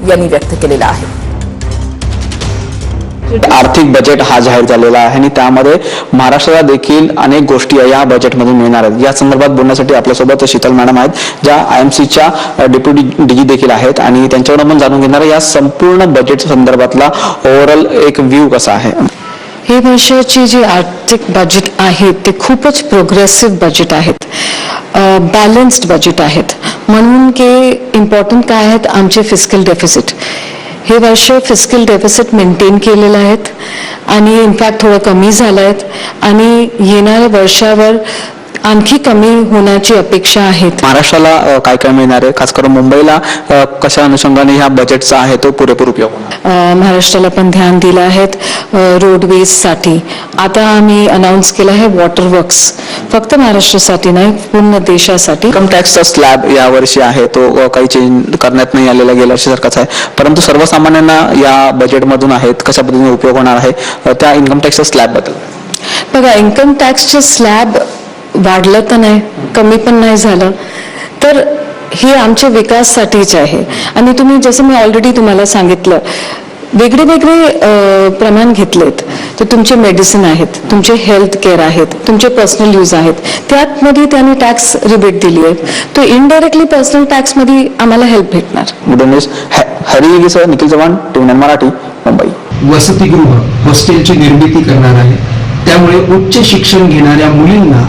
यांनी व्यक्त केलेला आहे. आर्थिक बजेट हा जाहीर झालेला आहे आणि त्यामध्ये महाराष्ट्राला देखील अनेक गोष्टी या बजेटमधून मिळणार आहेत. या संदर्भात बोलण्यासाठी आपल्यासोबत शीतल मॅडम आहेत, ज्या IMCच्या डेप्युटी DG देखील आहेत आणि त्यांच्याकडून आपण जाणून घेणार या संपूर्ण बजेट संदर्भातला ओव्हरऑल एक व्ह्यू कसा आहे. हे वर्षाची जी आर्थिक बजेट आहे ते खूपच प्रोग्रेसिव्ह बजेट आहेत, बॅलन्स्ड बजेट आहेत. म्हणून की इम्पॉर्टंट काय आहेत आमचे फिस्कल डेफिसिट. हे वर्ष फिस्कल डेफिसिट मेंटेन केलेलं आहेत आणि इनफॅक्ट थोडं कमी झालं आहेत आणि येणाऱ्या वर्षावर आणखी कमी होण्याची अपेक्षा आहेत. महाराष्ट्राला काय काय मिळणार आहे, खास करून मुंबईला कशा अनुषंगाने ह्या बजेटचा आहे तो पुरेपूर उपयोग होणार. महाराष्ट्राला पण ध्यान दिलं आहेत रोडवेजसाठी. आता आम्ही अनाऊन्स केलं आहे वॉटर वर्क्स, फक्त महाराष्ट्रासाठी नाही पूर्ण देशासाठी. इन्कम टॅक्सचा स्लॅब यावर्षी आहे तो काही चेंज करण्यात नाही आलेला, गेल्या वर्षीसारखाच आहे, परंतु सर्वसामान्यांना या बजेटमधून आहेत कशा पद्धतीने उपयोग होणार आहे त्या इन्कम टॅक्सच्या स्लॅबबद्दल. बघा, इन्कम टॅक्सचे स्लॅब वाढलं तर नाही, कमी पण नाही झालं, तर हे आमच्या विकासासाठीच आहे. आणि तुम्ही जसं मी ऑलरेडी तुम्हाला सांगितलं वेगळे वेगळे प्रमाण घेतलेत. तर तुमचे मेडिसिन आहेत, तुमचे हेल्थ केअर आहेत, तुमचे पर्सनल यूज आहेत, त्यातमध्ये त्यांनी टॅक्स रिबेट दिली आहे. तो इनडायरेक्टली पर्सनल टॅक्समध्ये आम्हाला हेल्प भेटणार. Hari sir, Nikhil Chavan, TV9 Marathi, Mumbai. वसतिगृह हॉस्टेलची निर्मिती करणार आहे, त्यामुळे उच्च शिक्षण घेणाऱ्या मुलींना